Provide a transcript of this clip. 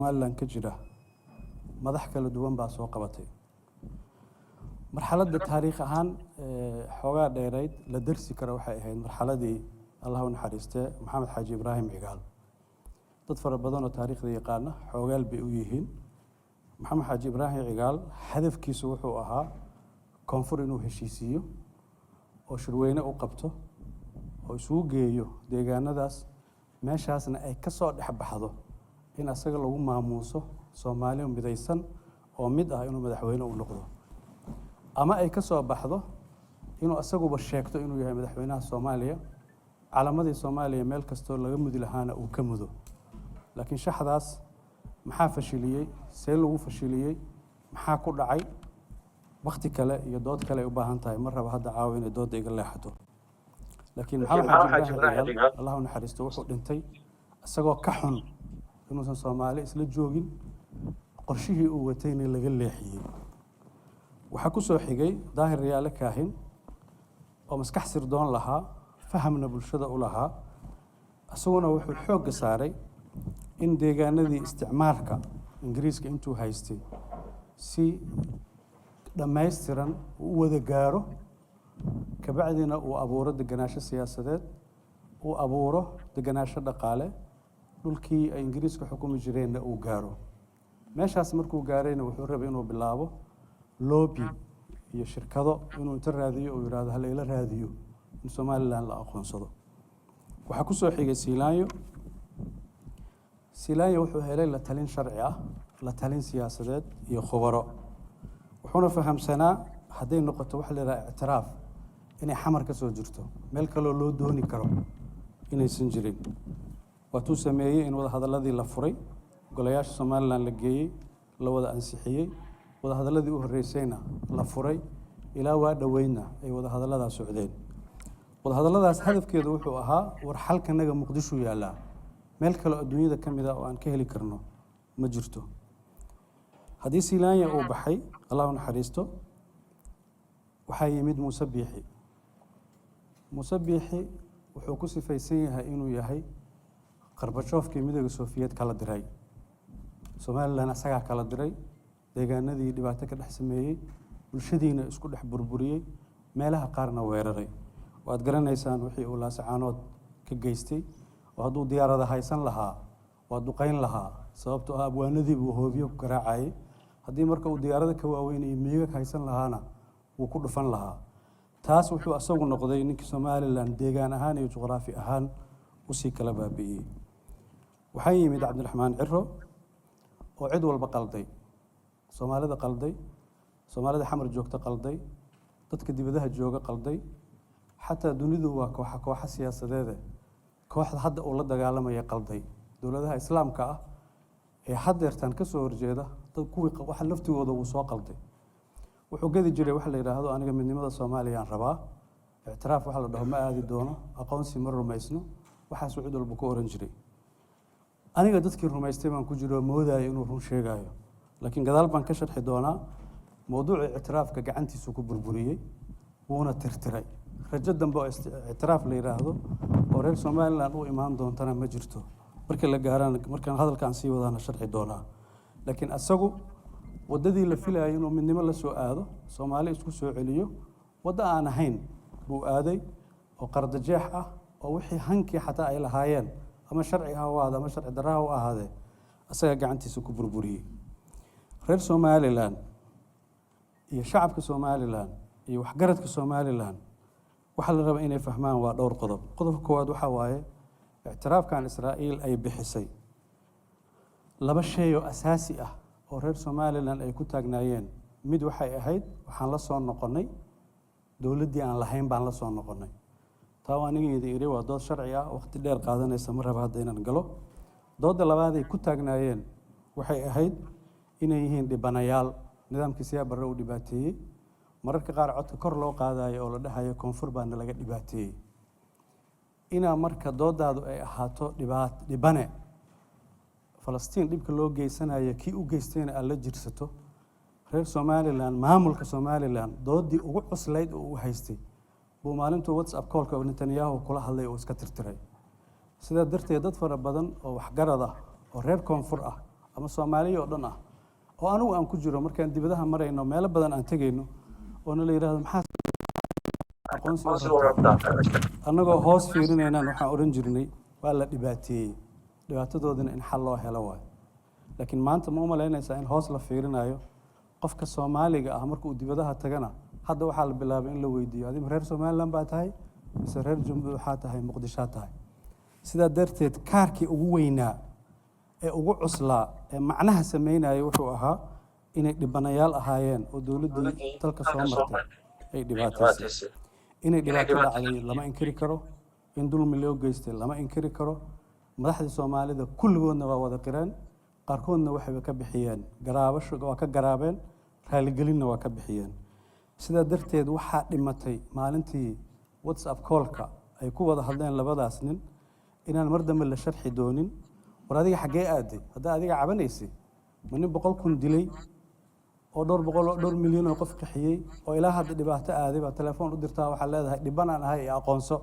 Somaliland ka jira madax kala duwan baa soo qabatay marxaladda taariikh ahaan xoogaa dheerayd la darsi karo waxay ahayd marxaladii Allah u naxariistay Maxamed Xaaji Ibraahim Cigaal dad fara badan oo taariikhda yaqaana xoogaal bay u yihiin Maxamed Xaaji Ibraahim Cigaal hadafkiisu wuxuu ahaa koonfur inuu heshiisiyo oo shirweyne u qabto oo isugu geeyo deegaanadaas meeshaasna ay ka soo dhaxbaxdo in asaga lagu maamuuso Soomaaliya midaysan oo mid ah inuu madaxweyne u noqdo ama ay ka soo baxdo inuu asaguba sheegto inuu yahay madaxweynaha Soomaaliya calamadii Soomaaliya meel kastoo laga mudi lahaana uu ka mudo laakiin shaxdaas maxaa fashiliyay see lagu fashiliyay maxaa ku dhacay waqti kale iyo dood kale u baahan tahay mar raba hadda caawa inay doodda iga leexato laakiin Maxamed Xaaji Ibraahim Allah u naxariisto wuxuu dhintay asagoo ka xun inuusan Soomaali isla joogin qorshihii uu watayna laga leexiyay waxaa ku soo xigay daahir riyaale kaahin oo maskax sirdoon lahaa fahamna bulshada u lahaa asaguna wuxuu xoog saaray in deegaanadii isticmaalka Ingiriiska intuu haystay si dhammaystiran uu wada gaaro kabacdina uu abuuro deganaansho siyaasadeed uu abuuro deganaansho dhaqaale dhulkii ay Ingiriiska xukumi jireenna uu gaaro meeshaas markuu gaarayna wuxuu rabay inuu bilaabo lobby iyo shirkado inuu inta raadiyo oo yiraahdo hal ila raadiyo in Somaliland la aqoonsado waxa ku soo xigay Silaanyo wuxuu helay la talin sharci ah la talin siyaasadeed iyo khubaro wuxuuna fahamsanaa hadday noqoto wax la yiraahdo i'tiraaf inay xamar ka soo jirto meel kale loo dooni karo inaysan jirin waatuu sameeyay in wada hadaladii la furay golayaasha Somaliland la geeyay la wada ansixiyay wada hadaladii u horeysayna la furay ilaa waa dhaweeyna ay wada hadaladaas socdeen wada hadaladaas hadafkeedu wuxuu ahaa war xalkanaga Muqdisho yaala meel kale adduunyada kamid ah oo aan ka heli karno ma jirto haddii Silaanyo uu baxay Allah u naxariisto waxaa yimid Muuse Biixi wuxuu ku sifaysan yahay inuu yahay Gorbachev-kii midowga Soviet kala diray Somaliland asaga kala diray deegaanadii dhibaato ka dhex sameeyay bulshadiina isku dhex burburiyay meelaha qaarna weeraray waad garanaysaan wixii uu laasacaanood ka geystay oo hadduu diyaarada haysan lahaa waa duqayn lahaa sababtoo ah abwaanadii uu hoobiyo ku garaacay haddii marka uu diyaarada ka waaweynay miyiga haysan lahaana wuu ku dhufan lahaa taas wuxuu asagu noqday ninkii Somaliland deegaan ahaan iyo juqraafi ahaan u sii kala baabi'iyay waxaa yimid Cabdiraxmaan Ciro oo cid walba qalday Soomaalida qalday Soomaalida xamar joogta qalday dadka dibadaha jooga qalday xataa dunidu waa koox siyaasadeed kooxda hadda uu la dagaalamaya qalday dawladaha islaamka ah ee haddeertan ka soo horjeeda dad kuwii waxa laftigooda uu soo qalday wuxuu gadi jiray wax la yiraahdo aniga midnimada Soomaaliya aan rabaa i'tiraaf waxa la dhaho ma aadi doono aqoonsi ma rumaysno waxaas cid walba ku oran jiray aniga dadkii rumaystay baan ku jiro moodaay inuu run sheegayo laakiin gadaal baan ka sharxi doonaa mowduuca i'tiraafka gacantiisu ku burburiyay wuuna tirtiray rajo dambe oo i'tiraaf la yiraahdo oo reer Somaliland u imaan doontana ma jirto markii la gaaraan markaan hadalkaan sii wadaana sharxi doonaa laakiin asagu wadadii la filayay inuu midnimo la soo aado Soomaali isku soo celiyo wada aan ahayn buu aaday oo qardajeex ah oo wixii hankii xataa ay lahaayeen ama sharci ah waada ama sharci darro ah ahaade asaga gacantiisa ku burburiyay reer Somaliland iyo shacabka Somaliland iyo waxgaradka Somaliland waxa la rabaa inay fahmaan waa dhowr qodob qodobka koowaad waxa waaye i'tiraafkan Israa'iil ay bixisay laba shay oo asaasi ah oo reer Somaliland ay ku taagnaayeen mid waxay ahayd waxaan la soo noqonay dawladdii aan lahayn baan la soo noqonay taa anigeeda iri waa dood sharci ah waqti dheer qaadanaysa mar raba hadda inaan galo doodda labaad ay ku taagnaayeen waxay ahayd inay yihiin dhibanayaal nidaamkii siyaab barre u dhibaateeyay mararka qaar codka kor loo qaadayo oo la dhahayo koonfur baana laga dhibaateeyay ina marka doodaadu ay ahaato dhibane Falastiin dhibka loo geysanayo kii u geystayna alla jirsato reer Somaliland maamulka Somaliland doodii ugu cuslayd oo uu haystay buu maalintuu WhatsApp call-ka Netanyahu kula hadlay oo iska tirtiray sida darteed dad fara badan oo waxgarad ah oo reer koonfur ah ama Soomaaliya oo dhan ah oo anigu aan ku jiro markaan dibadaha marayno meelo badan aan tagayno oo la yiraahdo maxaa aqoonsi annagoo hoos fiirinaynaan waxaan oran jirnay waa la dhibaateeyey dhibaatadoodana in xal loo helo waayo laakiin maanta ma u malaynaysaa in hoos la fiirinayo qofka Soomaaliga ah markuu dibadaha tagana hadda waxaa la bilaabay in la weydiiyo adiga reer Somaliland baa tahay mise reer Jumhuriyadda waxaa tahay Muqdisho tahay sidaa darteed kaarkii ugu weynaa ee ugu cuslaa ee macnaha sameynaya wuxuu ahaa inay dhibanayaal ahaayeen oo dawladdii dalka soo martay ay dhibaateysay inay dhibaato dhacday lama inkiri karo in dulmi loo geystay lama inkiri karo madaxda Soomaalida kulligoodna waa wada qireen qaarkoodna waxay ka bixiyeen garaabasho waa ka garaabeen raaligelinna waa ka bixiyeen sidaa darteed waxaa dhimatay maalintii WhatsApp call-ka ay ku wada hadleen labadaas nin inaan mar dambe la sharxi doonin war adiga xagee aaday hadda adiga cabanaysay ma nin 100,000 dilay oo dhowr milyan oo qof qaxiyay oo ilaa hadda dhibaato aaday baa telefoon u dirtaa waxa leedahay dhibanaan ahay aqoonso